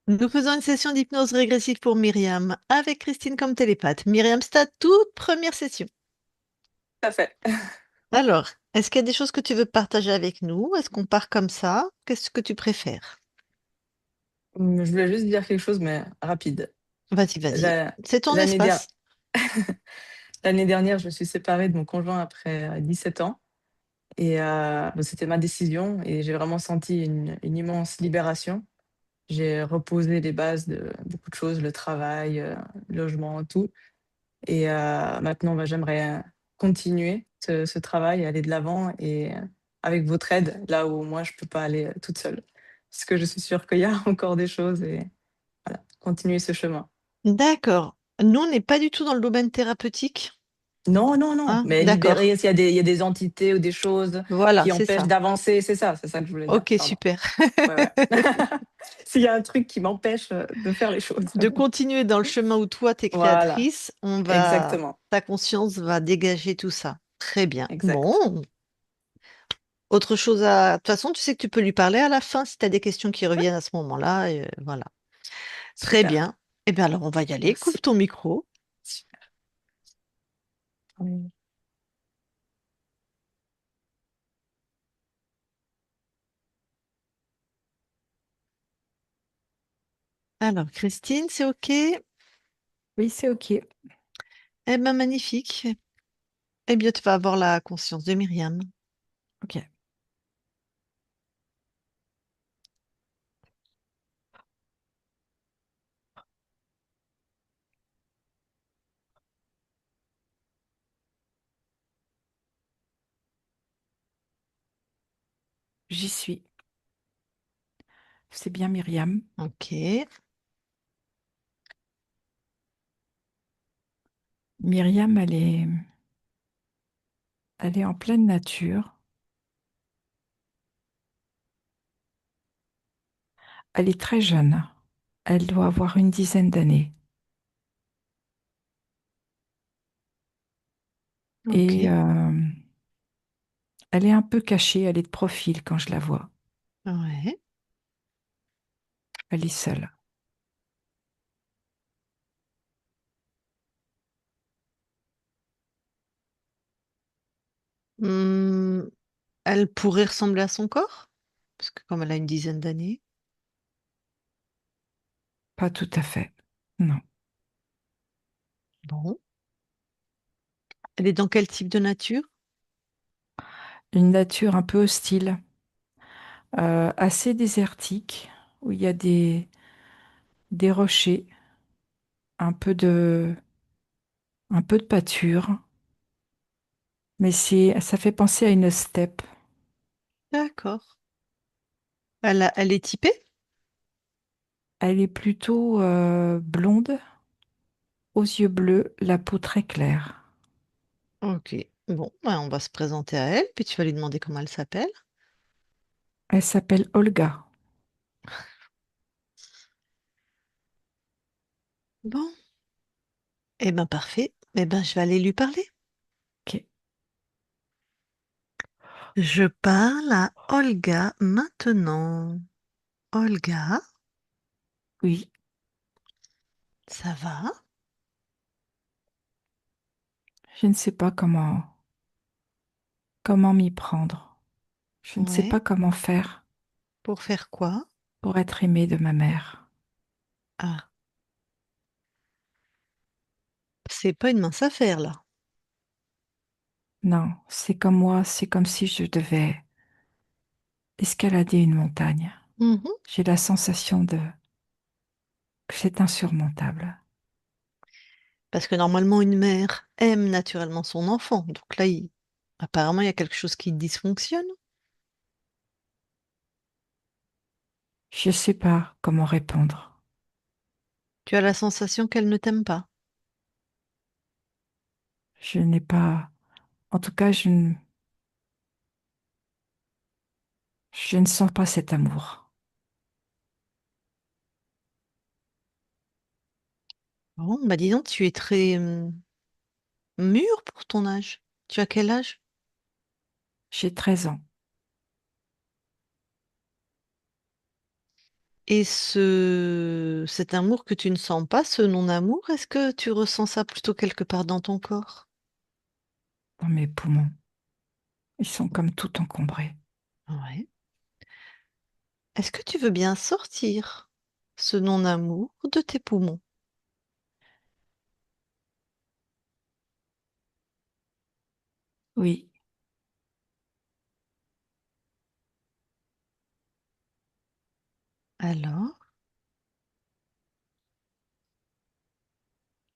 Nous faisons une session d'hypnose régressive pour Myriam avec Christine comme télépathe. Myriam, c'est ta toute première session. Tout à fait. Alors, est-ce qu'il y a des choses que tu veux partager avec nous? Est-ce qu'on part comme ça? Qu'est-ce que tu préfères? Je voulais juste dire quelque chose, mais rapide. Vas-y, vas-y. La- C'est ton L'année der- espace. L'année dernière, je me suis séparée de mon conjoint après 17 ans. Et c'était ma décision et j'ai vraiment senti une immense libération. J'ai reposé les bases de beaucoup de choses, le travail, le logement, tout. Et maintenant, j'aimerais continuer ce travail, aller de l'avant et avec votre aide, là où moi, je peux pas aller toute seule. Parce que je suis sûre qu'il y a encore des choses et voilà, continuer ce chemin. D'accord. Nous, on n'est pas du tout dans le domaine thérapeutique. Non, non, non, Hein? mais D'accord. libérer, s'il y a il y a des entités ou des choses Voilà, qui c'est empêchent ça. d'avancer, c'est ça que je voulais dire, Ok, pardon. super. Ouais, ouais. S'il y a un truc qui m'empêche de faire les choses. De continuer dans le chemin où toi, t'es Voilà, créatrice, exactement, ta conscience va dégager tout ça. Très bien. exact. Bon. Autre chose à... De toute façon, tu sais que tu peux lui parler à la fin si tu as des questions qui Ouais, reviennent à ce moment-là. Et voilà. Très super, bien. Eh bien, alors, on va y aller. Coupe merci. ton micro. Super. Hum. Alors, Christine, c'est OK? Eh Oui, c'est OK. bien, magnifique. Eh bien, tu vas avoir la conscience de Myriam. OK. J'y suis. C'est bien Myriam. OK. Myriam, elle est en pleine nature. Elle est très jeune. Elle doit avoir une dizaine d'années. Et OK. elle est un peu cachée. Elle est de profil quand je la vois. Ouais. Elle est seule. Hmm, elle pourrait ressembler à son corps? Parce que comme elle a une dizaine d'années. Pas tout à fait. Non. Bon. Elle est dans quel type de nature? Une nature un peu hostile, assez désertique, où il y a des rochers, un peu un peu de pâture. Mais ça fait penser à une steppe. D'accord. Elle est typée? Elle est plutôt blonde, aux yeux bleus, la peau très claire. Ok. Bon, ouais, on va se présenter à elle, puis tu vas lui demander comment elle s'appelle. Elle s'appelle Olga. Bon, eh ben parfait. Eh ben je vais aller lui parler. Ok. Je parle à Olga maintenant. Olga, Oui, ça va? je ne sais pas comment m'y prendre. Je ne sais Ouais. pas comment faire Pour faire quoi? pour être aimée de ma mère. Ah, c'est pas une mince affaire là. Non, c'est comme moi, c'est comme si je devais escalader une montagne. Mhm. J'ai la sensation que c'est insurmontable. Parce que normalement, une mère aime naturellement son enfant. Donc là, apparemment, il y a quelque chose qui dysfonctionne. Je ne sais pas comment répondre. Tu as la sensation qu'elle ne t'aime pas. Je n'ai pas, en tout cas, je ne sens pas cet amour. Bon, bah dis donc, tu es très mûr pour ton âge. Tu as quel âge? J'ai 13 ans. Et cet amour que tu ne sens pas, ce non-amour, est-ce que tu ressens ça plutôt quelque part dans ton corps? Dans mes poumons. Ils sont comme tout encombrés. Ouais. Est-ce que tu veux bien sortir ce non-amour de tes poumons? Oui, Alors,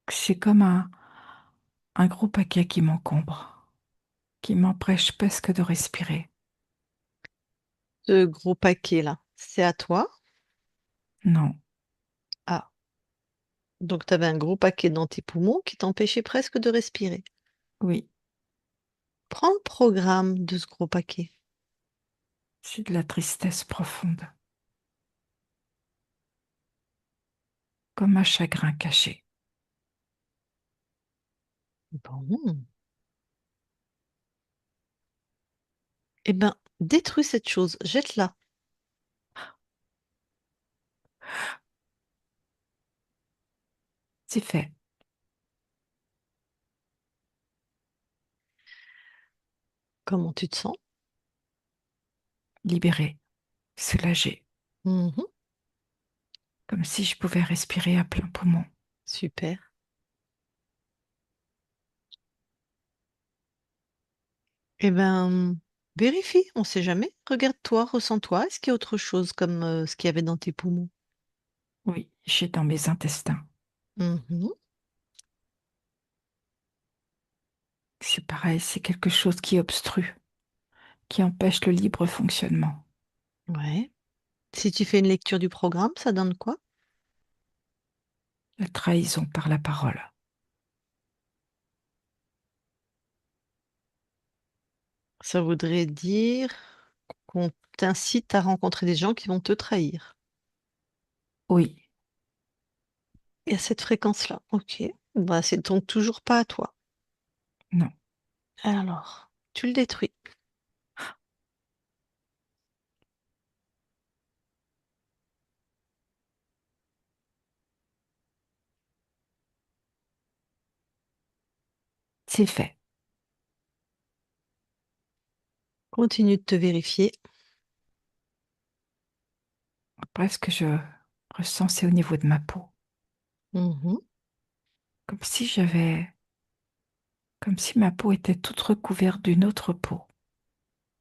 c'est comme un gros paquet qui m'encombre, qui m'empêche presque de respirer. ce gros paquet-là, c'est à toi? Non, Ah, donc tu avais un gros paquet dans tes poumons qui t'empêchait presque de respirer. oui, Prends le programme de ce gros paquet. c'est de la tristesse profonde, comme un chagrin caché. Bon. Eh ben, détruis cette chose, jette-la. C'est fait, Comment tu te sens? libéré, soulagé, Mhm, comme si je pouvais respirer à plein poumon. super. Eh ben, vérifie, on sait jamais. Regarde-toi, ressens-toi. Est-ce qu'il y a autre chose comme ce qu'il y avait dans tes poumons? Oui, j'ai dans mes intestins. Mhm, C'est pareil, c'est quelque chose qui obstrue, qui empêche le libre fonctionnement. ouais. Si tu fais une lecture du programme, ça donne quoi? La trahison par la parole. Ça voudrait dire qu'on t'incite à rencontrer des gens qui vont te trahir. Oui, Et à cette fréquence-là, ok. Bah, c'est donc toujours pas à toi. non, Alors, tu le détruis. c'est fait. Continue de te vérifier. Après, ce que je ressens, c'est au niveau de ma peau. Mhm. Comme si comme si ma peau était toute recouverte d'une autre peau.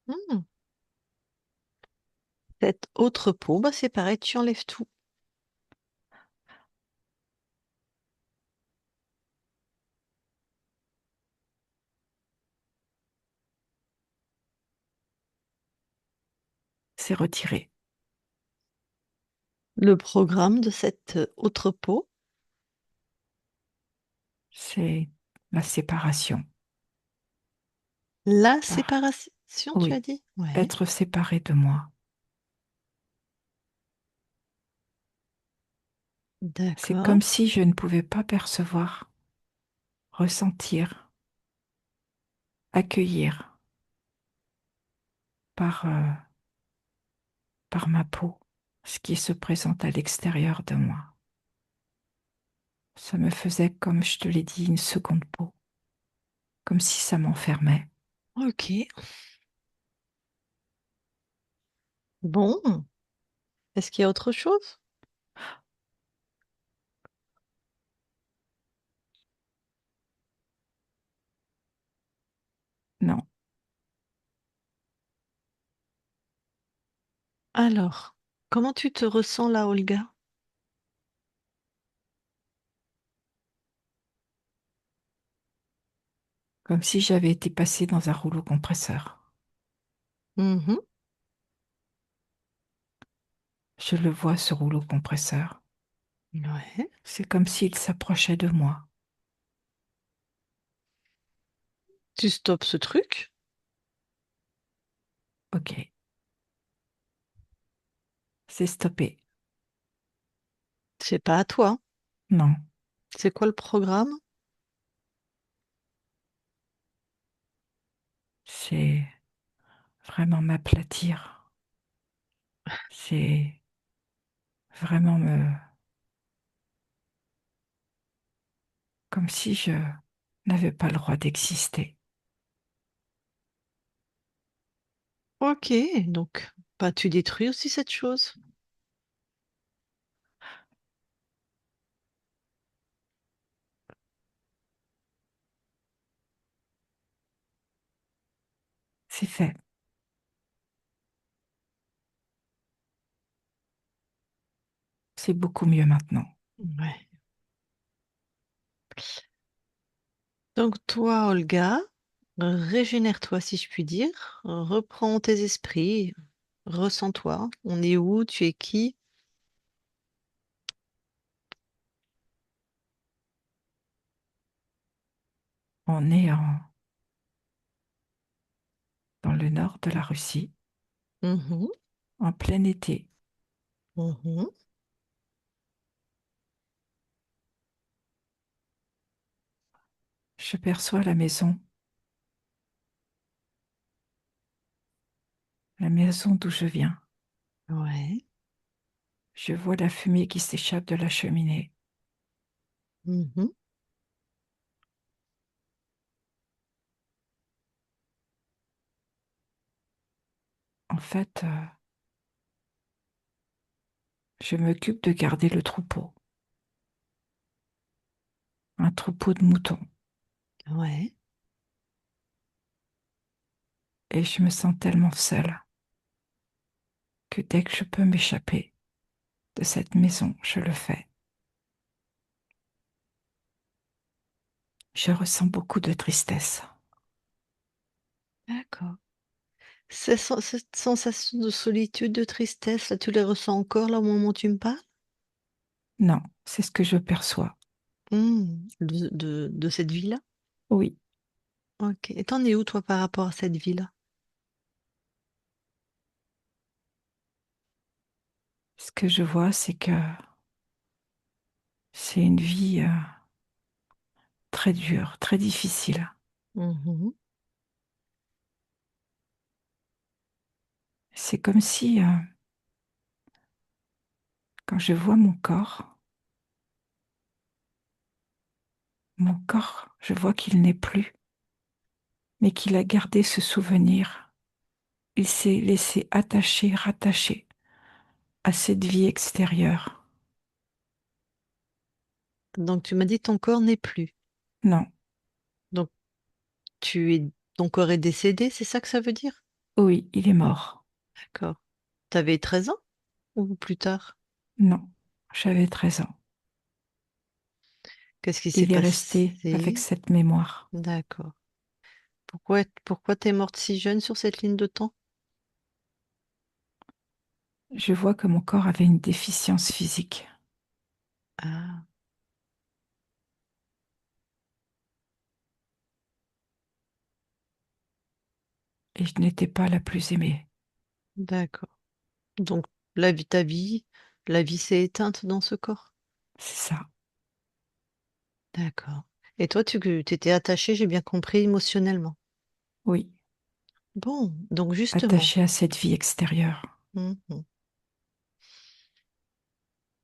Hmm. Cette autre peau, bah, c'est pareil, tu enlèves tout. C'est retiré. Le programme de cette autre peau, C'est la séparation. la Par, séparation, tu as oui, dit? Ouais, être séparé de moi. C'est d'accord. comme si je ne pouvais pas percevoir, ressentir, accueillir par, par ma peau ce qui se présente à l'extérieur de moi. Ça me faisait, comme je te l'ai dit, une seconde peau, comme si ça m'enfermait. Ok. Bon, est-ce qu'il y a autre chose? Non, Alors, comment tu te ressens là, Olga? comme si j'avais été passée dans un rouleau compresseur. Mhm. Je le vois, ce rouleau compresseur. Ouais. C'est comme s'il s'approchait de moi. Tu stoppes ce truc, Ok, c'est stoppé. c'est pas à toi. Non, C'est quoi le programme? c'est vraiment m'aplatir. C'est vraiment comme si je n'avais pas le droit d'exister. Ok, donc bah, tu détruis aussi cette chose. C'est fait. C'est beaucoup mieux maintenant. Ouais. Donc toi, Olga, régénère-toi si je puis dire, reprends tes esprits, ressens-toi. On est où? Tu es qui? On est dans le nord de la Russie, Mhm, en plein été. mhm. Je perçois la maison d'où je viens. Ouais. Je vois la fumée qui s'échappe de la cheminée. Mhm. En fait, je m'occupe de garder le troupeau, un troupeau de moutons. Ouais. Et je me sens tellement seule que dès que je peux m'échapper de cette maison, je le fais. Je ressens beaucoup de tristesse. D'accord. Cette sensation de solitude, de tristesse, là, tu les ressens encore là au moment où tu me parles? Non, c'est ce que je perçois. De cette vie-là? Oui, Ok. Et t'en es où, toi, par rapport à cette vie-là? ce que je vois, c'est que c'est une vie très dure, très difficile. Mhm. C'est comme si, quand je vois mon corps, je vois qu'il n'est plus, mais qu'il a gardé ce souvenir. Il s'est laissé attacher, rattacher à cette vie extérieure. Donc, tu m'as dit ton corps n'est plus. Non, Donc, ton corps est décédé, c'est ça que ça veut dire? oui, il est mort. D'accord. T'avais 13 ans ou plus tard? Non, j'avais 13 ans. Qu'est-ce qui s'est Il est resté avec passé? cette mémoire. D'accord. Pourquoi t'es morte si jeune sur cette ligne de temps? Je vois que mon corps avait une déficience physique Ah, et je n'étais pas la plus aimée. d'accord. Donc, la vie s'est éteinte dans ce corps. C'est ça, D'accord. Et toi, tu t'étais attachée, j'ai bien compris, émotionnellement. oui, Bon, donc justement. attaché à cette vie extérieure. Mhm.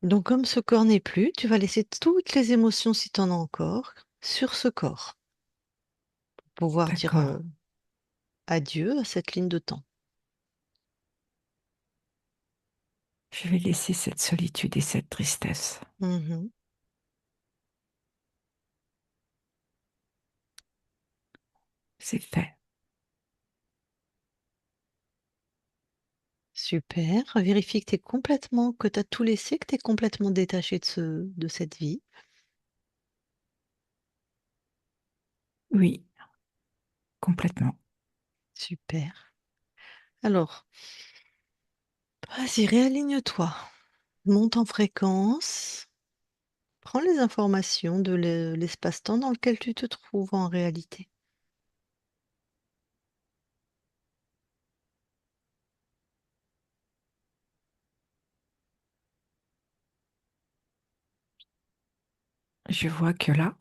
Donc, comme ce corps n'est plus, tu vas laisser toutes les émotions, si tu en as encore, sur ce corps, pour pouvoir dire D'accord. adieu à cette ligne de temps. Je vais laisser cette solitude et cette tristesse. Mhm. C'est fait. Super. Vérifie que tu as tout laissé, que tu es complètement détaché de cette vie. Oui, complètement. Super. Alors, vas-y, réaligne-toi. Monte en fréquence. Prends les informations de l'espace-temps dans lequel tu te trouves en réalité. Je vois que là,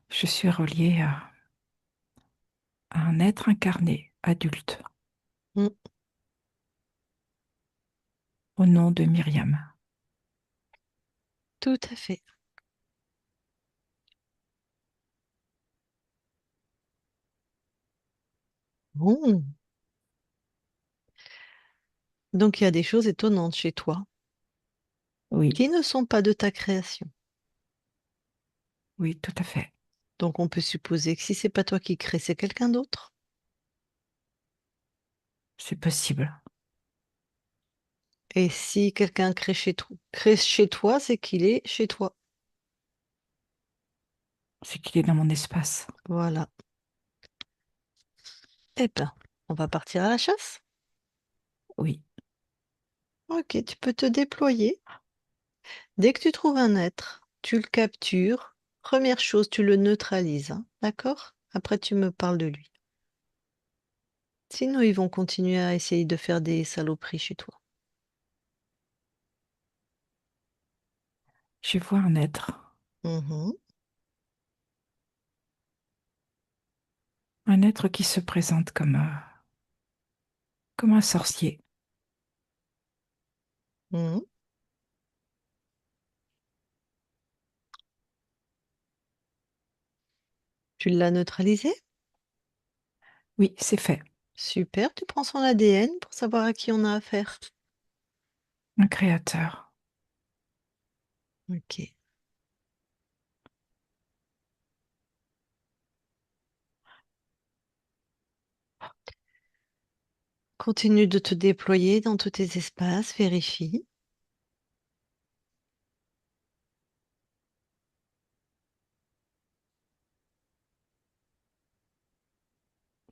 je suis reliée à un être incarné, adulte, Mm. au nom de Myriam. Tout à fait. Bon. Donc, il y a des choses étonnantes chez toi Oui, qui ne sont pas de ta création. oui, tout à fait. Donc, on peut supposer que si c'est pas toi qui crée, c'est quelqu'un d'autre. C'est possible. Et si quelqu'un crée chez toi, c'est qu'il est chez toi. C'est qu'il est dans mon espace. Voilà. Eh ben, on va partir à la chasse. Oui, Ok, tu peux te déployer. Dès que tu trouves un être, tu le captures. Première chose, tu le neutralises, hein, d'accord? Après, tu me parles de lui. Sinon, ils vont continuer à essayer de faire des saloperies chez toi. je vois un être. Mhm, Un être qui se présente comme un sorcier. mhm. Tu l'as neutralisé? Oui, c'est fait. Super, tu prends son ADN pour savoir à qui on a affaire. Un créateur. Ok. Continue de te déployer dans tous tes espaces, vérifie.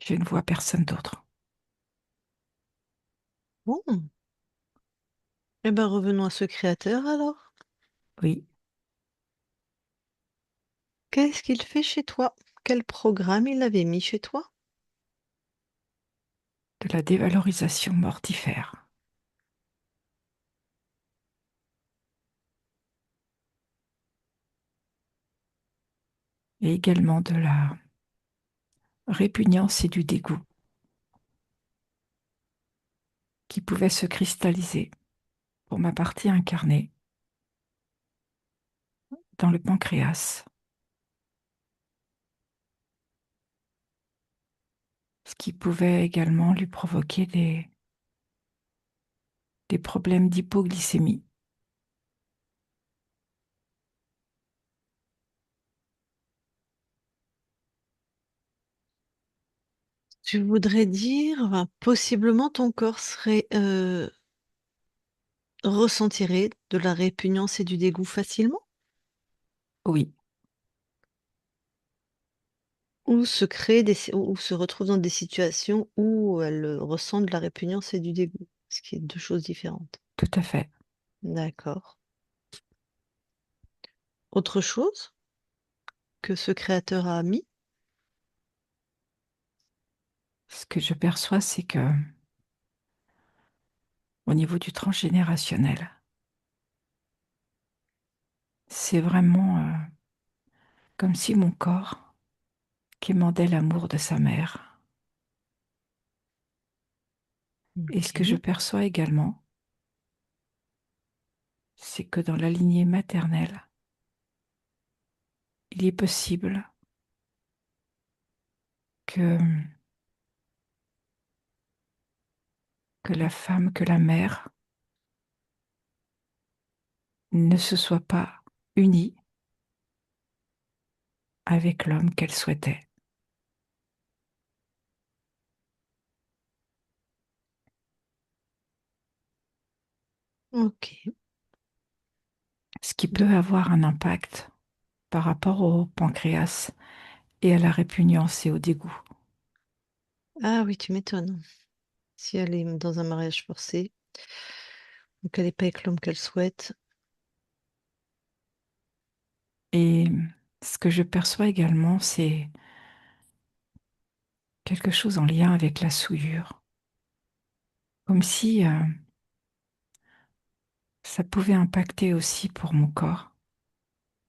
Je ne vois personne d'autre. Bon, eh ben revenons à ce créateur alors. Oui, Qu'est-ce qu'il fait chez toi? Quel programme il avait mis chez toi? de la dévalorisation mortifère. Et également de la répugnance et du dégoût qui pouvaient se cristalliser pour ma partie incarnée dans le pancréas, ce qui pouvait également lui provoquer des problèmes d'hypoglycémie. Tu voudrais dire, enfin, possiblement ton corps ressentirait de la répugnance et du dégoût facilement, Oui, ou se retrouve dans des situations où elle ressent de la répugnance et du dégoût, ce qui est deux choses différentes. tout à fait. D'accord. Autre chose que ce créateur a mis? Ce que je perçois, c'est que au niveau du transgénérationnel, c'est vraiment comme si mon corps quémandait l'amour de sa mère. Et ce que je Ok. perçois également, c'est que dans la lignée maternelle, il est possible que, que la femme, que la mère ne se soit pas unie avec l'homme qu'elle souhaitait. Ok. Ce qui Do- peut avoir un impact par rapport au pancréas et à la répugnance et au dégoût. Ah oui, tu m'étonnes. Si elle est dans un mariage forcé, ou qu'elle n'est pas avec l'homme qu'elle souhaite. Et ce que je perçois également, c'est quelque chose en lien avec la souillure. Comme si ça pouvait impacter aussi pour mon corps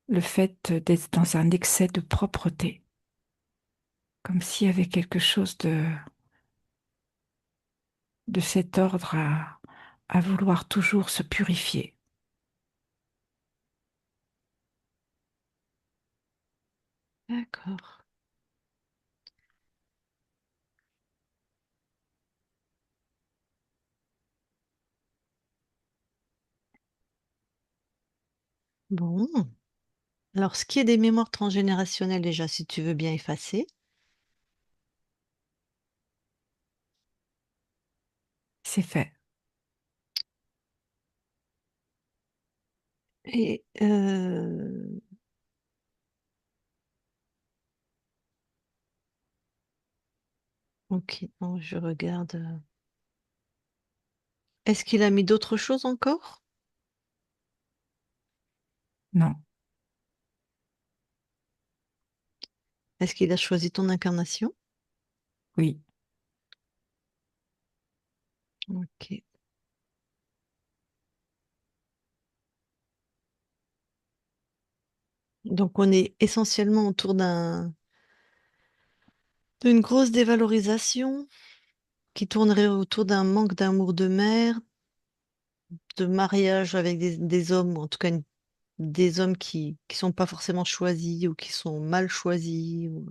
le fait d'être dans un excès de propreté. Comme s'il y avait quelque chose de cet ordre à vouloir toujours se purifier. D'accord. Bon. Alors, ce qui est des mémoires transgénérationnelles, déjà, si tu veux bien effacer. C'est fait. Et ok, bon, je regarde. Est-ce qu'il a mis d'autres choses encore? Non, Est-ce qu'il a choisi ton incarnation? oui, Ok. Donc, on est essentiellement autour d'une grosse dévalorisation qui tournerait autour d'un manque d'amour de mère, de mariage avec des hommes, ou en tout cas des hommes qui sont pas forcément choisis ou qui sont mal choisis, ou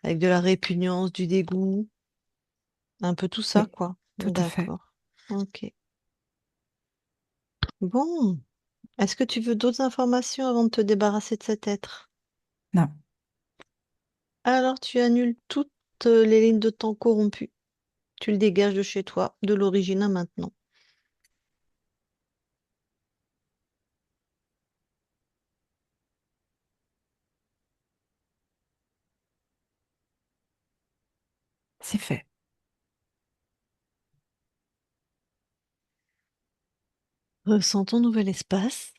avec de la répugnance, du dégoût, un peu tout ça, oui, quoi. tout à fait. D'accord. Ok. Bon. Est-ce que tu veux d'autres informations avant de te débarrasser de cet être? Non, Alors, tu annules toutes les lignes de temps corrompues. Tu le dégages de chez toi, de l'origine à maintenant. c'est fait. Ressens ton nouvel espace.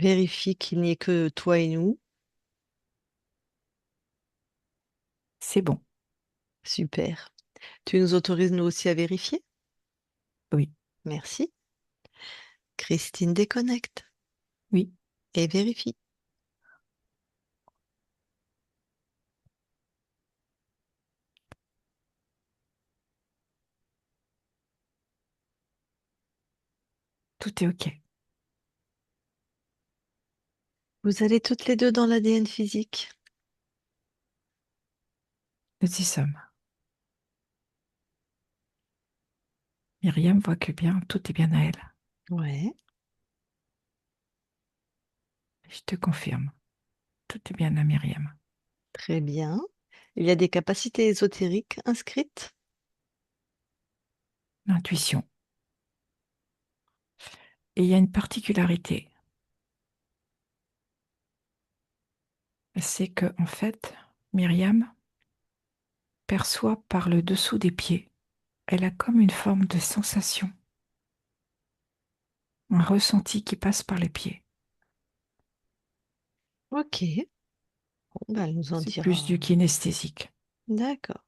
Vérifie qu'il n'y ait que toi et nous. C'est bon. Super. Tu nous autorises nous aussi à vérifier? Oui, Merci. Christine déconnecte oui, et vérifie. tout est OK. Vous allez toutes les deux dans l'ADN physique. Nous y sommes. Myriam voit que bien, tout est bien à elle. Ouais, Je te confirme, tout est bien à Myriam. très bien. Il y a des capacités ésotériques inscrites. L'intuition. Et il y a une particularité, c'est que en fait, Myriam perçoit par le dessous des pieds. Elle a comme une forme de sensation, un ressenti qui passe par les pieds. Ok. Bon, bah, elle nous en C'est plus dira. du kinesthésique. D'accord.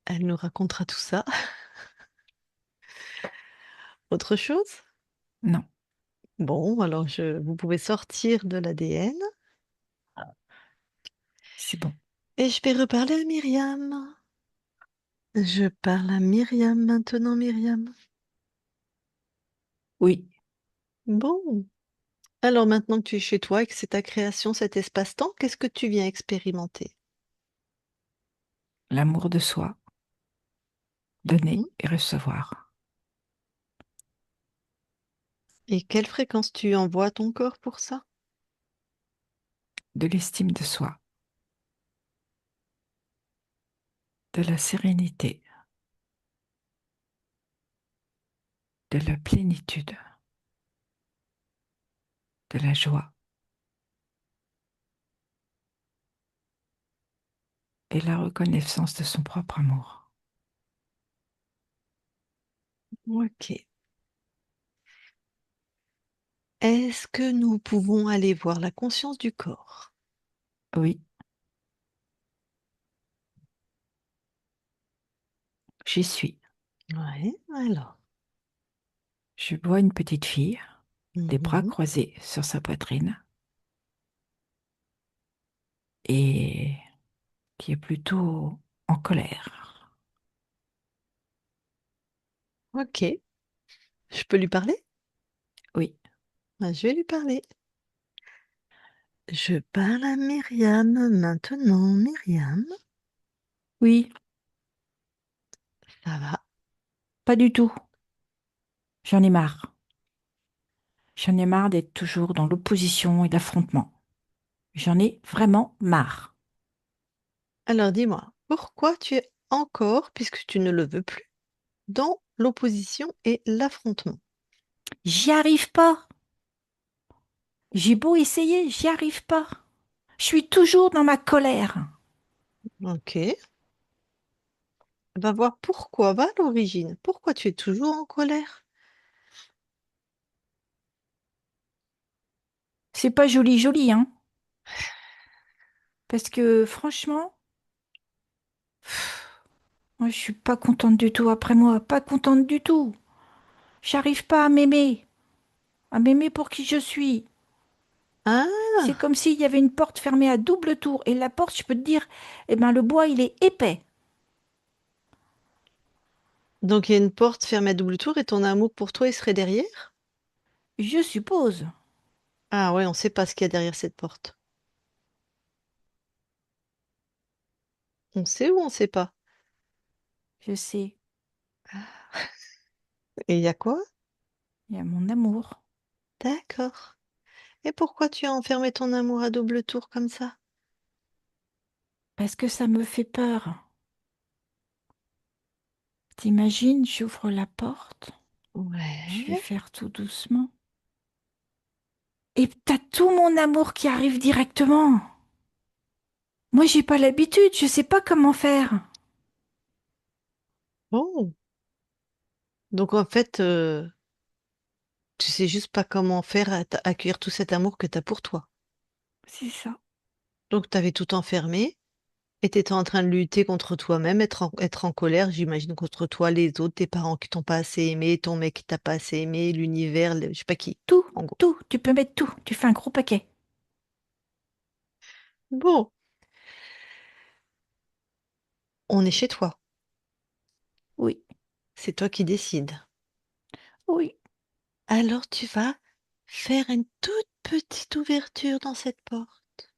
Elle nous racontera tout ça. Autre chose? Non, Bon, alors vous pouvez sortir de l'ADN c'est bon. et je vais reparler à Myriam. Je parle à Myriam maintenant, Myriam. Oui, Bon. Alors maintenant que tu es chez toi et que c'est ta création, cet espace-temps, qu'est-ce que tu viens expérimenter? l'amour de soi, Mhm. donner et recevoir, Et quelle fréquence tu envoies à ton corps pour ça? de l'estime de soi, de la sérénité, de la plénitude, de la joie et la reconnaissance de son propre amour. Ok. Est-ce que nous pouvons aller voir la conscience du corps? Oui, j'y suis. Ouais, alors. Je vois une petite fille, les bras Mhm. croisés sur sa poitrine et qui est plutôt en colère. Ok. Je peux lui parler? Oui. Ah, je vais lui parler. Je parle à Myriam maintenant. Myriam, Oui, ça va. pas du tout. J'en ai marre. J'en ai marre d'être toujours dans l'opposition et l'affrontement. J'en ai vraiment marre. Alors dis-moi, pourquoi tu es encore, puisque tu ne le veux plus, dans l'opposition et l'affrontement? J'y arrive pas. J'ai beau essayer, j'y arrive pas. Je suis toujours dans ma colère. Ok. Va voir pourquoi, va à l'origine. Pourquoi tu es toujours en colère? C'est pas joli joli, hein. Parce que franchement, moi je suis pas contente du tout après moi, pas contente du tout. J'arrive pas à m'aimer pour qui je suis. C'est Ah, comme s'il y avait une porte fermée à double tour et la porte, je peux te dire, eh ben le bois il est épais. donc il y a une porte fermée à double tour et ton amour pour toi, il serait derrière? Je suppose. Ah ouais, on ne sait pas ce qu'il y a derrière cette porte. On sait ou on ne sait pas? Je sais. Et il y a quoi? Il y a mon amour. D'accord. Et pourquoi tu as enfermé ton amour à double tour comme ça? Parce que ça me fait peur. T'imagines, j'ouvre la porte, je vais Ouais. faire tout doucement. Et t'as tout mon amour qui arrive directement. Moi, j'ai pas l'habitude, je sais pas comment faire. Oh. Donc en fait, tu sais juste pas comment faire à accueillir tout cet amour que tu as pour toi. C'est ça. Donc tu avais tout enfermé et tu étais en train de lutter contre toi-même, être en colère, j'imagine, contre toi, les autres, tes parents qui t'ont pas assez aimé, ton mec qui t'a pas assez aimé, l'univers, je sais pas qui, Tout, en gros. tout, tu peux mettre tout. Tu fais un gros paquet. Bon, on est chez toi. Oui, C'est toi qui décides. oui. Alors tu vas faire une toute petite ouverture dans cette porte.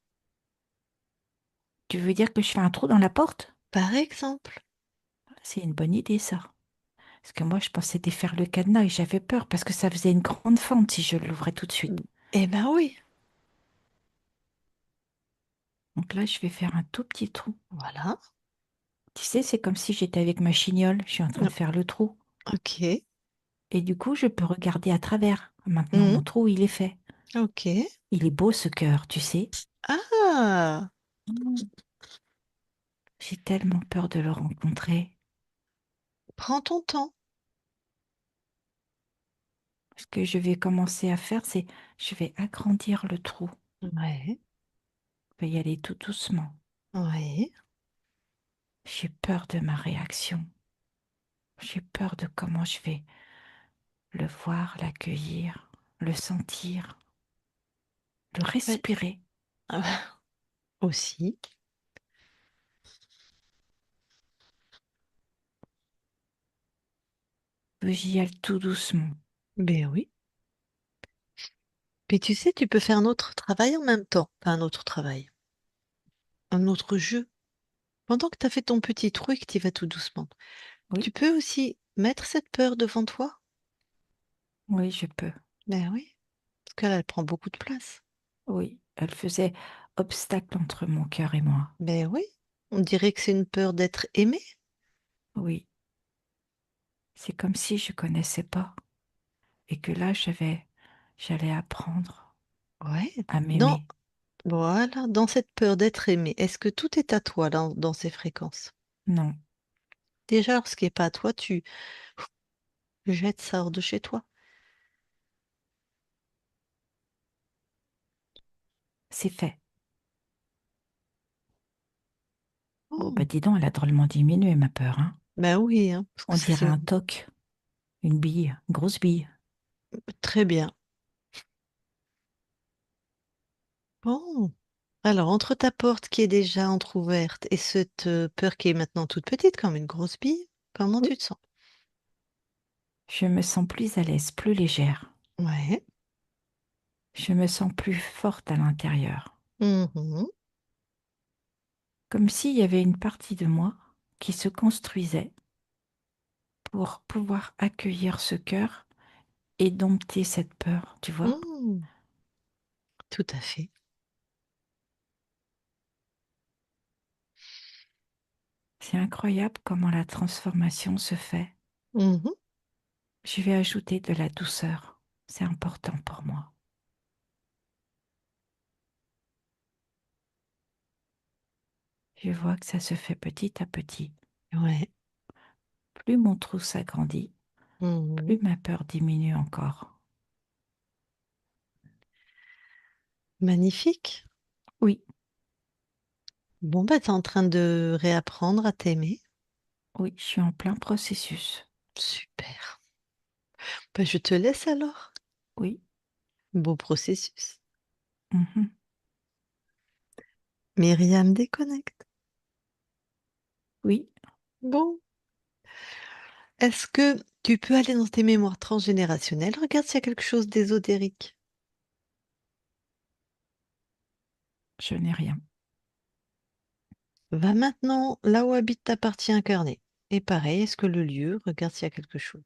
Tu veux dire que je fais un trou dans la porte? Par exemple. C'est une bonne idée, ça. Parce que moi, je pensais défaire le cadenas et j'avais peur parce que ça faisait une grande fente si je l'ouvrais tout de suite. Eh ben oui, Donc là, je vais faire un tout petit trou. voilà. Tu sais, c'est comme si j'étais avec ma chignole, je suis en train de faire le trou. Ok. Et du coup, je peux regarder à travers. Maintenant, Mhm. mon trou, il est fait. Ok. Il est beau, ce cœur, tu sais. Ah, Mm. J'ai tellement peur de le rencontrer. prends ton temps. Ce que je vais commencer à faire, c'est je vais agrandir le trou. Ouais, Je vais y aller tout doucement. ouais. J'ai peur de ma réaction. J'ai peur de comment je vais le voir, l'accueillir, le sentir, le Ouais. respirer. Ah bah, aussi. J'y aille tout doucement. Ben oui. Puis tu sais, tu peux faire un autre travail en même temps. Pas un autre travail. Un autre jeu. Pendant que tu as fait ton petit trou et que tu y vas tout doucement. Oui, Tu peux aussi mettre cette peur devant toi. oui, je peux. Ben oui. Parce qu'elle, elle prend beaucoup de place. Oui, elle faisait obstacle entre mon cœur et moi. Ben oui. On dirait que c'est une peur d'être aimé. Oui, c'est comme si je connaissais pas et que là, j'allais apprendre Ouais. à Dans, m'aimer. voilà, dans cette peur d'être aimé, est-ce que tout est à toi dans ces fréquences? Non, Déjà, alors, ce qui n'est pas à toi, tu jettes ça hors de chez toi. c'est fait. Oh, bah Oh, dis donc, elle a drôlement diminué ma peur, hein. ben oui, hein, parce que On ça dirait c'est un toc, une bille, une grosse bille. très bien. Bon. Alors, entre ta porte qui est déjà entr'ouverte et cette peur qui est maintenant toute petite, comme une grosse bille, comment Oui. tu te sens? Je me sens plus à l'aise, plus légère. Ouais. Je me sens plus forte à l'intérieur. Mhm. Comme s'il y avait une partie de moi qui se construisait pour pouvoir accueillir ce cœur et dompter cette peur, tu vois. Mhm. Tout à fait. C'est incroyable comment la transformation se fait. Mhm. Je vais ajouter de la douceur. C'est important pour moi. Je vois que ça se fait petit à petit. Ouais. Plus mon trou s'agrandit, Mhm. plus ma peur diminue encore. Magnifique. Oui, Bon, bah, t'es en train de réapprendre à t'aimer. oui, je suis en plein processus. Super. Bah, je te laisse alors. Oui, Beau processus. mhm, Myriam déconnecte. oui, Bon. Est-ce que tu peux aller dans tes mémoires transgénérationnelles? Regarde s'il y a quelque chose d'ésotérique. je n'ai rien. Va maintenant là où habite ta partie incarnée. Et pareil, est-ce que le lieu, regarde s'il y a quelque chose.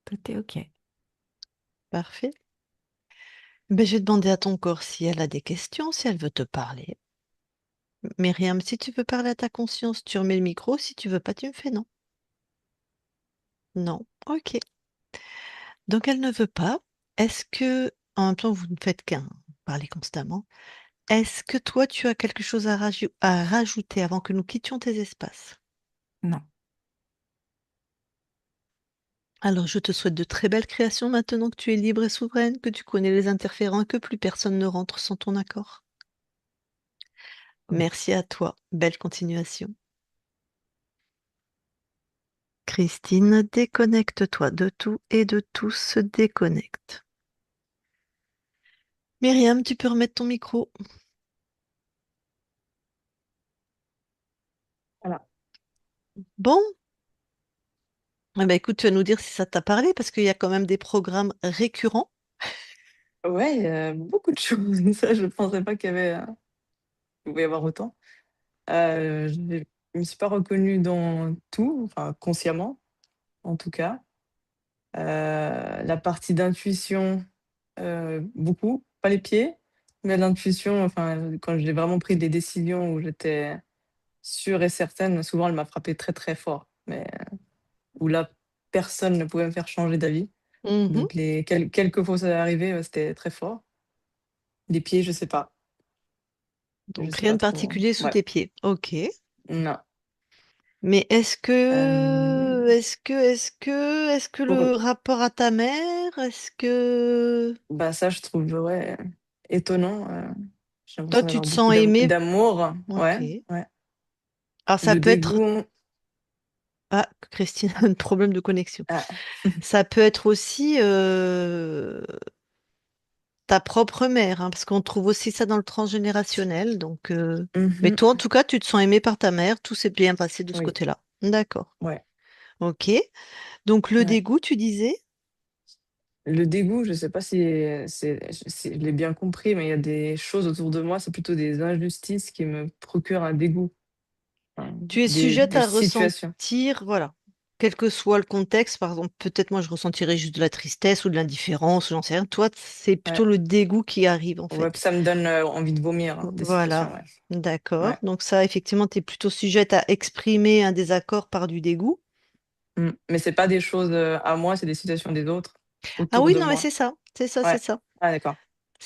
Tout est OK. Parfait. Ben, je vais demander à ton corps si elle a des questions, si elle veut te parler. Myriam, si tu veux parler à ta conscience, tu remets le micro. Si tu veux pas, tu me fais non. Non. Ok. Donc elle ne veut pas. Est-ce que, en même temps, vous ne faites qu'un parler constamment. Est-ce que toi, tu as quelque chose à rajouter avant que nous quittions tes espaces? Non, Alors, je te souhaite de très belles créations maintenant que tu es libre et souveraine, que tu connais les interférents et que plus personne ne rentre sans ton accord. oui. Merci à toi. Belle continuation. Christine, déconnecte-toi de tout et de tous se déconnecte. Myriam, tu peux remettre ton micro. Voilà. Bon, eh ben, écoute, tu vas nous dire si ça t'a parlé, parce qu'il y a quand même des programmes récurrents. Ouais, beaucoup de choses. Ça, je ne pensais pas qu'il y avait, il pouvait y avoir autant. Je me suis pas reconnue dans tout, enfin consciemment en tout cas. La partie d'intuition, beaucoup, pas les pieds, mais l'intuition, enfin, quand j'ai vraiment pris des décisions où j'étais sûre et certaine, souvent elle m'a frappé très, très fort, mais où là, personne ne pouvait me faire changer d'avis. Mhm. Donc les quelques fois où ça est arrivé, c'était très fort. Les pieds, je sais pas. Je Donc sais rien pas de trop. particulier sous Ouais, tes pieds. Ok. non. Mais Hem, est-ce que le pour rapport à ta mère, est-ce que Bah, ça, je trouve, ouais, étonnant, j'ai toi l'impression tu d'avoir te beaucoup sens aimé? d'amour. Ok. Ouais, ouais. Alors ça Le peut être... dégoût, Ah, Christine a un problème de connexion. ah, Ça peut être aussi ta propre mère, hein, parce qu'on trouve aussi ça dans le transgénérationnel. Donc, mais mmh toi, en tout cas, tu te sens aimé par ta mère, tout s'est bien passé de ce oui, côté-là. D'accord. ouais, Ok. Donc le ouais. dégoût, tu disais? Le dégoût, je sais pas si je l'ai bien compris, mais il y a des choses autour de moi, c'est plutôt des injustices qui me procurent un dégoût, enfin, Tu es sujette des à situations. ressentir, voilà, quel que soit le contexte, par exemple, peut-être moi je ressentirais juste de la tristesse ou de l'indifférence, j'en sais rien. Toi, c'est plutôt Ouais, le dégoût qui arrive en ouais, puis fait. ça me donne, envie de vomir, hein, des Voilà, situations, ouais. d'accord. Ouais, Donc ça, effectivement, tu es plutôt sujette à exprimer un désaccord par du dégoût. mais c'est pas des choses, à moi, c'est des situations des autres Ah autour oui, de non, mais moi. c'est ça, c'est ça, c'est Ouais. ça. Ah d'accord.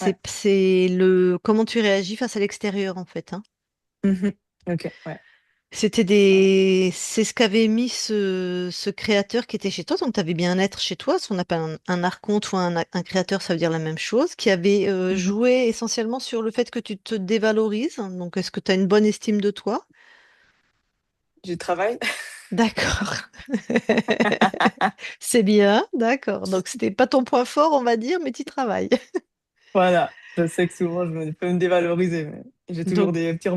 Ouais. C'est le comment tu réagis face à l'extérieur en fait, hein. Mmh. OK, ouais. Ouais. C'est ce qu'avait mis ce créateur qui était chez toi. Donc, tu avais bien un être chez toi, ce qu'on appelle un archonte ou un créateur, ça veut dire la même chose, qui avait Mmh. joué essentiellement sur le fait que tu te dévalorises. Donc, est-ce que tu as une bonne estime de toi? Du travail. D'accord. C'est bien, d'accord. Donc, c'était pas ton point fort, on va dire, mais tu travailles. Voilà. Je sais que souvent, je me peux me dévaloriser, mais j'ai toujours Donc, des petits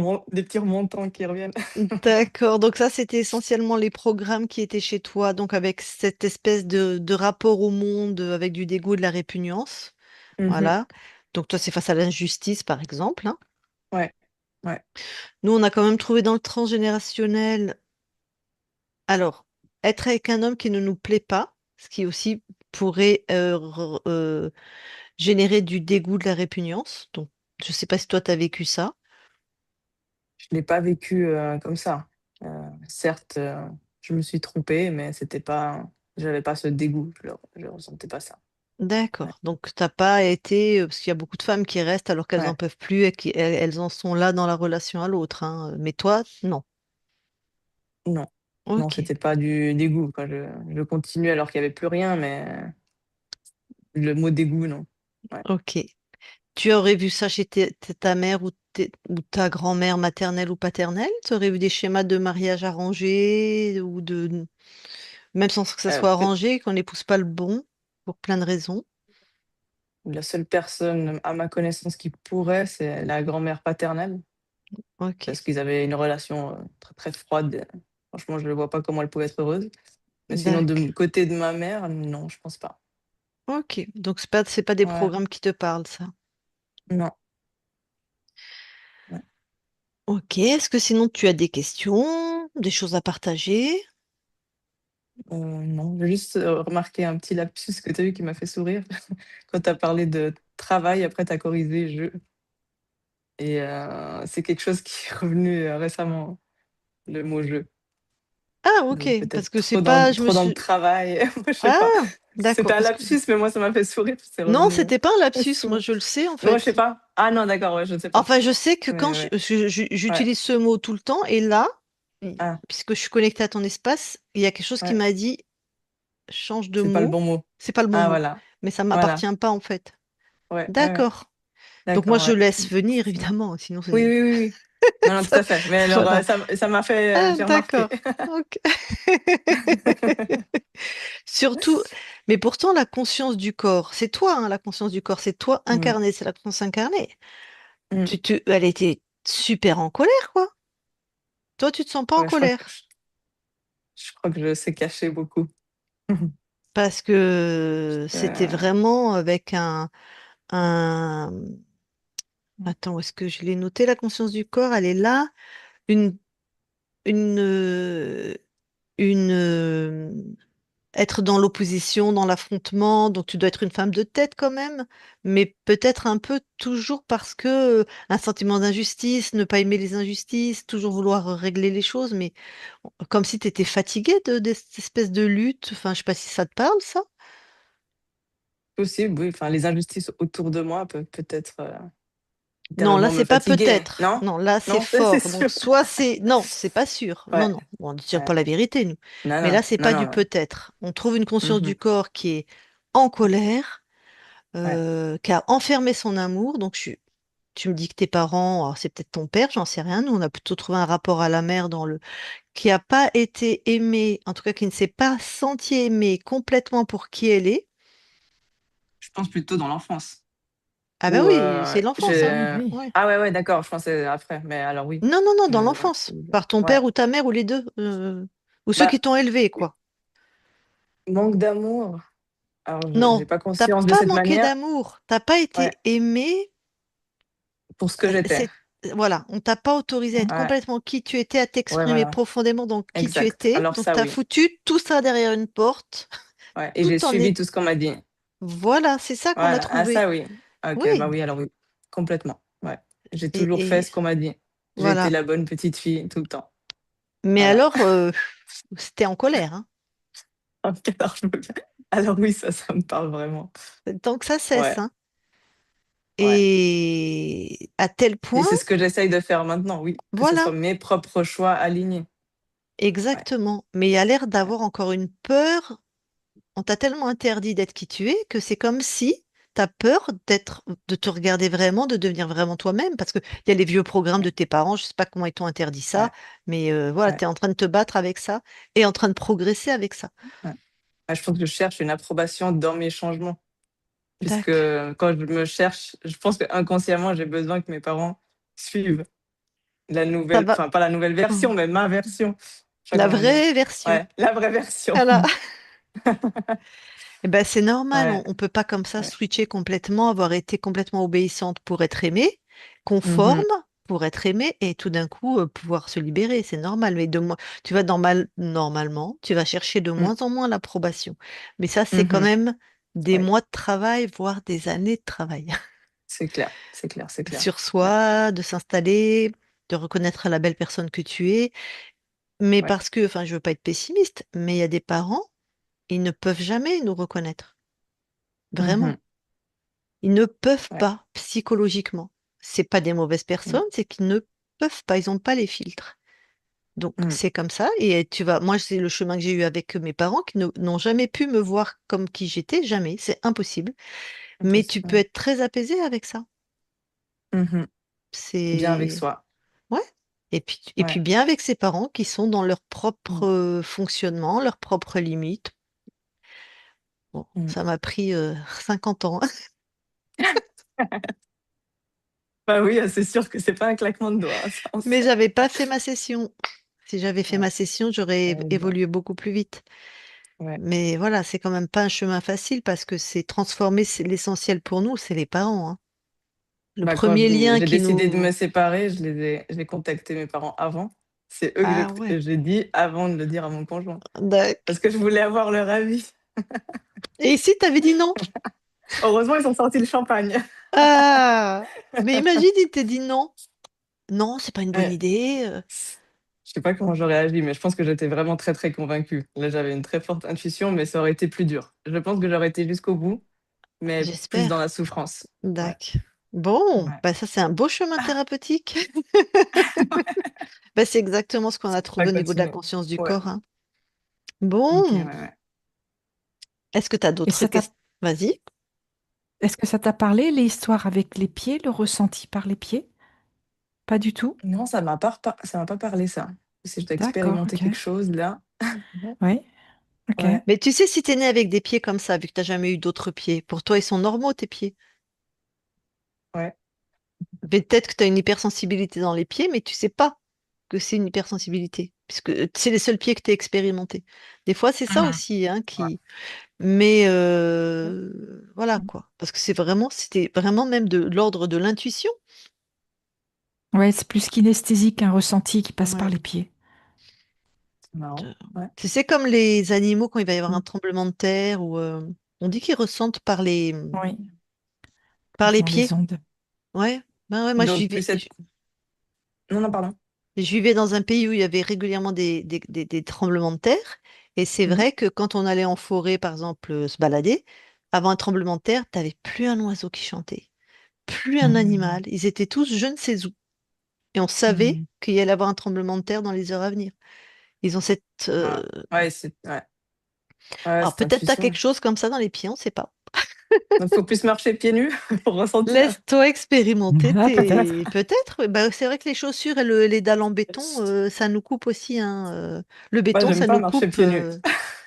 remontants qui reviennent. d'accord. Donc ça, c'était essentiellement les programmes qui étaient chez toi, donc avec cette espèce de rapport au monde, avec du dégoût et de la répugnance. Mhm. Voilà. Donc toi, c'est face à l'injustice, par exemple, hein. Ouais, ouais. Nous, on a quand même trouvé dans le transgénérationnel, alors, être avec un homme qui ne nous plaît pas, ce qui aussi pourrait générer du dégoût, de la répugnance. Donc, je ne sais pas si toi, tu as vécu ça. Je l'ai pas vécu, comme ça. Certes, je me suis trompée, mais c'était pas j'avais pas ce dégoût, je ressentais pas ça. Ouais, D'accord. Donc, t'as pas été, parce qu'il y a beaucoup de femmes qui restent alors qu'elles n'en ouais, peuvent plus et qu'elles en sont là dans la relation à l'autre, hein. Mais toi, non. non, non, Ok, c'était pas du dégoût, quoi. Je continuais alors qu'il y avait plus rien, mais le mot dégoût, non. Ouais. ok. Tu aurais vu ça chez ta mère ou ta grand-mère maternelle ou paternelle? Tu aurais vu des schémas de mariage arrangés ou de... Même sans que ça soit Peut arrangé, qu'on n'épouse pas le bon, pour plein de raisons. la seule personne à ma connaissance qui pourrait, c'est la grand-mère paternelle, Ok, parce qu'ils avaient une relation, très, très froide. Franchement, je ne vois pas comment elle pouvait être heureuse. Mais sinon, de d'accord. mon côté de ma mère, non, je pense pas. Ok, donc c'est pas des Ouais, programmes qui te parlent, ça. non, ouais. Ok, est-ce que sinon tu as des questions, des choses à partager? Non, j'ai juste, remarqué un petit lapsus que tu as eu qui m'a fait sourire. Quand tu as parlé de travail, après tu as corrigé «jeu» et c'est quelque chose qui est revenu, récemment, le mot «jeu». Ah, ok, Donc parce peut-être que c'est pas, je me trop dans le suis... travail, moi je sais Ah, pas. d'accord, C'était un parce que... lapsus, mais moi ça m'a fait sourire, c'est Non, revenu, c'était pas un lapsus, moi souvent. je le sais en Moi je sais fait. pas. Ah non, d'accord, ouais, je ne sais pas. Enfin, je sais que quand Mais ouais, ouais. j'utilise ce mot tout le temps, et là, Ah, puisque je suis connectée à ton espace, il y a quelque chose qui ouais, m'a dit, change de c'est pas le mot, bon mot. c'est pas le bon Ah mot, voilà, mais ça voilà. m'appartient pas en fait. Ouais, ouais, ouais. D'accord. Donc moi D'accord, je ouais. laisse venir C'est ça. évidemment, sinon Oui, c'est oui, oui, oui. Non, non, tout ça- à fait. Mais alors, voilà. ça m'a fait, Ah, j'ai remarqué. d'accord. Ok. Surtout, mais pourtant la conscience du corps, c'est toi, hein, la conscience du corps, c'est toi Mmh, incarné, c'est la conscience incarnée. mmh. Elle était super en colère, quoi. Toi, tu te sens pas en Ouais, colère je crois que je sais cacher beaucoup. parce que c'était Heu, vraiment avec un... Attends, où est-ce que je l'ai noté? La conscience du corps, elle est là. Une, une, une, être dans l'opposition, dans l'affrontement, donc tu dois être une femme de tête quand même, mais peut-être un peu toujours parce que un sentiment d'injustice, ne pas aimer les injustices, toujours vouloir régler les choses, mais comme si tu étais fatiguée de cette espèce de lutte. Enfin, je sais pas si ça te parle, ça. Possible, oui, enfin, les injustices autour de moi peuvent peut-être, Non, là, littéralement me c'est pas fatiguer, peut-être. non? Non, là, c'est Non? C'est fort. Donc, sûr? soit c'est... Non, c'est pas sûr. Non, Ouais, non. Bon, on ne tire ouais. pas la vérité, nous. Non, Mais non, là, c'est non, pas du non, ouais. peut-être. On trouve une conscience Mmh. du corps qui est en colère, Ouais. qui a enfermé son amour. Donc, tu me dis que tes parents, alors c'est peut-être ton père, j'en sais rien. Nous, on a plutôt trouvé un rapport à la mère qui a pas été aimé, en tout cas, qui ne s'est pas senti aimé complètement pour qui elle est. Je pense plutôt dans l'enfance Ah ben où, oui, c'est l'enfance, hein. Oui, oui. Ouais. ah ouais, ouais, d'accord, je pensais après, mais alors oui, Non, non, non, dans ouais, l'enfance, par ton ouais. père ou ta mère ou les deux, ou ceux qui Bah, t'ont élevé, quoi. manque d'amour, alors je Non, j'ai pas t'as conscience de pas cette manqué manière. d'amour, t'as pas Ouais, été aimé. pour ce que j'étais. C'est voilà, on t'a pas autorisé à être Ouais, complètement qui tu étais, à ouais, t'exprimer voilà, profondément dans qui tu exact. étais. Alors Donc ça, t'as oui. foutu tout ça derrière une porte, Ouais et j'ai tout en suivi est. tout ce qu'on m'a dit. Voilà, c'est ça qu'on a Voilà, ah trouvé. ça oui. OK, bah Oui, oui, alors oui, complètement. Ouais. J'ai et, toujours fait et ce qu'on m'a dit. J'ai été voilà. la bonne petite fille tout le temps. Mais Voilà. alors, c'était en colère, hein. OK, alors je veux bien. Alors oui, ça me parle vraiment. Tant que ça cesse, Ouais, hein. ouais Et à tel et point, c'est ce que j'essaye de faire maintenant, oui, que ce voilà, soit mes propres choix alignés. Ouais, exactement. Mais il y a l'air ouais, d'avoir encore une peur. On t'a tellement interdit d'être qui tu es que c'est comme si tu as peur de te regarder vraiment, de devenir vraiment toi-même. Parce qu'il y a les vieux programmes de ouais, tes parents, je sais pas comment ils t'ont interdit ça, ouais, mais voilà, ouais, tu es en train de te battre avec ça et en train de progresser avec ça. ouais. Ouais, je pense que je cherche une approbation dans mes changements. puisque D'accord. quand je me cherche, je pense qu'inconsciemment, j'ai besoin que mes parents suivent la Ça nouvelle, va. enfin pas la nouvelle version, Mhm. mais ma version. Je sais pas La comment dire. vraie version. Ouais, la vraie version. Voilà. Eh ben, c'est normal, Ouais, on peut pas comme ça ouais. switcher complètement, avoir été complètement obéissante pour être aimée, conforme Mmh. pour être aimée, et tout d'un coup pouvoir se libérer. C'est normal. Mais tu vas normalement, tu vas chercher de Mmh. moins en moins l'approbation. Mais ça, c'est quand Mmh. même des Ouais, mois de travail, voire des années de travail c'est clair, c'est clair, c'est clair. sur Ouais, soi, de s'installer, de reconnaître la belle personne que tu es. Mais ouais. parce que, enfin, je veux pas être pessimiste, mais il y a des parents, ils ne peuvent jamais nous reconnaître. Vraiment. Mmh. Ils ne peuvent Ouais. pas psychologiquement. C'est pas des mauvaises Mmh. personnes, c'est qu'ils ne peuvent pas, ils n'ont pas les filtres. Donc Mmh. c'est comme ça. Et moi c'est le chemin que j'ai eu avec mes parents qui n'ont jamais pu me voir comme qui j'étais, jamais. C'est impossible. Mais tu peux Impossible. être très apaisé avec ça. Mmh. Bien avec C'est soi. ouais. Et puis Ouais. bien avec ses parents qui sont dans leur propre Mmh. fonctionnement, leurs propres limites. Bon, Mmh. ça m'a pris 50 ans. Bah oui, c'est sûr que c'est pas un claquement de doigts, ça on Mais sait. j'avais pas fait ma session. Si j'avais fait Ouais, ma session, j'aurais bah, évolué beaucoup plus vite. ouais. Mais voilà, c'est quand même pas un chemin facile parce que c'est transformer, c'est l'essentiel pour nous, c'est les parents, hein. Le Bah, quand premier lien j'ai qui décidé de me nous... séparer, j'ai contacté mes parents avant. C'est eux que Ah ouais, j'ai dit avant de le dire à mon conjoint. d'accord. Parce que je voulais avoir leur avis. Et ici, t'avais dit non? Heureusement, ils ont sorti le champagne. Ah! Mais imagine, il t'a dit non. Non, c'est pas une bonne Ouais. idée. Je sais pas comment j'aurais agi, mais je pense que j'étais vraiment très, très convaincue. Là, j'avais une très forte intuition, mais ça aurait été plus dur. Je pense que j'aurais été jusqu'au bout, mais plus dans la J'espère. souffrance. Ouais, D'accord. Bon, ouais. bah ça c'est un beau chemin thérapeutique. Bah, c'est exactement ce qu'on a Ça trouvé au niveau de la continue. conscience du Ouais. corps, hein. OK, ouais, Bon, ouais. est-ce que tu as Et d'autres questions? Vas-y. est-ce que ça t'a parlé, l'histoire avec les pieds, le ressenti par les pieds? Pas du tout? Non, ça m'a pas parlé ça. Si je dois D'accord, expérimenter ok. quelque chose là. Oui, ok. Ouais, Mais tu sais, si t'es né avec des pieds comme ça, vu que t'as jamais eu d'autres pieds, pour toi, ils sont normaux, tes pieds. ouais. Mais peut-être que tu as une hypersensibilité dans les pieds, mais tu sais pas que c'est une hypersensibilité, puisque c'est les seuls pieds que tu as expérimentés. Des fois, c'est ça Mmh. aussi, hein, Ouais. qui... Mais voilà, quoi. Parce que c'était vraiment même de l'ordre de l'intuition. Ouais, c'est plus kinesthésique, un ressenti qui passe par Ouais. les pieds. C'est marrant. Euh, Ouais. Tu sais, comme les animaux, quand il va y avoir un Mm. tremblement de terre, ou on dit qu'ils ressentent Oui, par les ils ont les pieds. ondes. Ouais. Ben ouais, moi, Ils doivent plus être non, non, pardon. je vivais dans un pays où il y avait régulièrement des tremblements de terre. Et c'est Mmh. vrai que quand on allait en forêt, par exemple, se balader, avant un tremblement de terre, tu n'avais plus un oiseau qui chantait, plus un Mm. animal. Ils étaient tous je ne sais où. Et on savait Mm. qu'il y allait avoir un tremblement de terre dans les heures à venir. Ils ont cette... Ouais. Ouais, ouais, Alors cette peut-être tu as quelque intuition. chose comme ça dans les pieds, on ne sait pas. Donc faut plus marcher pieds nus pour ressentir. Laisse-toi expérimenter Ah, peut-être. Peut-être. Oui, bah, c'est vrai que les chaussures et les dalles en béton, ça nous coupe aussi, hein. Le Moi, béton, j'aime ça pas nous marcher coupe. pieds nus.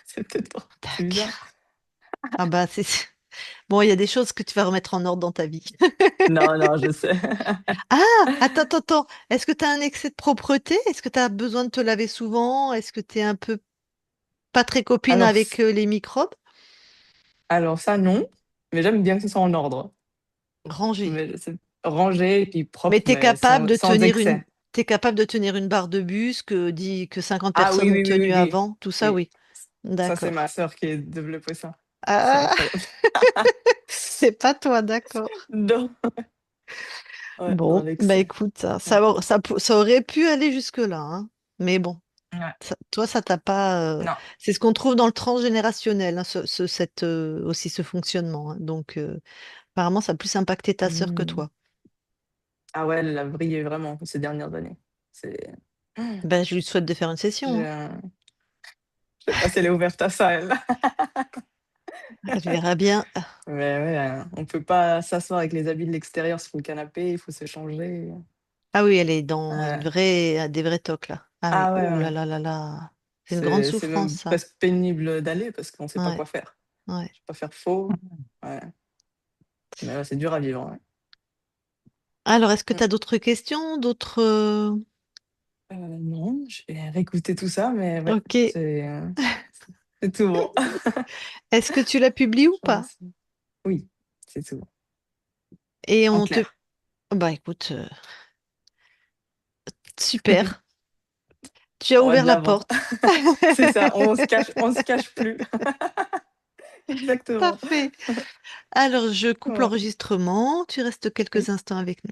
C'est peut-être c'est Tac. bizarre. Ah bah c'est bon, il y a des choses que tu vas remettre en ordre dans ta vie. Non, non, je sais. Ah, attends, attends, attends. Est-ce que tu as un excès de propreté? Est-ce que tu as besoin de te laver souvent? Est-ce que tu es un peu pas très copine Alors avec les microbes? alors ça non, mais j'aime bien que ce soit en ordre. Rangé. Mais c'est rangé et puis Mais propre, mais sans excès. t'es capable de tenir une barre de bus que 50 Ah personnes oui, ont oui, oui, oui, tenu oui. avant. Tout ça, Oui. oui. Ça, c'est ma D'accord. sœur qui est développé ça. C'est Ah, incroyable. c'est pas toi, d'accord. Non, ouais, dans Bon, bah l'excès. écoute, Ouais. ça aurait pu aller jusque-là, hein. Mais bon. Ouais. Toi, ça t'a pas. Non. C'est ce qu'on trouve dans le transgénérationnel, hein, aussi ce fonctionnement, hein. Donc, apparemment, ça a plus impacté ta sœur que Mmh. toi. Ah ouais, elle a brillé vraiment ces dernières années. C'est Ben, je lui souhaite de faire une session, j'ai hein. je sais pas si elle est ouverte à ça, elle. Elle verra bien. Mais ouais, on peut pas s'asseoir avec les habits de l'extérieur sur le canapé, il faut se changer. Ah oui, elle est dans Ouais. des vrais tocs, là. Ah oui, Ah ouais, oh là ouais. là là là. C'est une grande C'est souffrance, même ça. presque pénible d'aller parce qu'on sait pas Ouais, quoi faire. ouais. Je sais pas faire faux. Ouais. Mais ouais, c'est dur à vivre, ouais. Alors, est-ce que Mm. tu as d'autres questions, d'autres... Non, je vais réécouter tout ça, mais ouais, Ok. c'est tout bon. Est-ce que tu la publies ou Je vous pas? remercie. Oui, c'est tout. Et En on te... clair. Bah écoute, super. Tu as On va ouvert de la l'avant. porte. C'est ça, on se cache plus. Exactement. Parfait. Alors, je coupe Ouais. l'enregistrement. Tu restes quelques Oui. instants avec nous.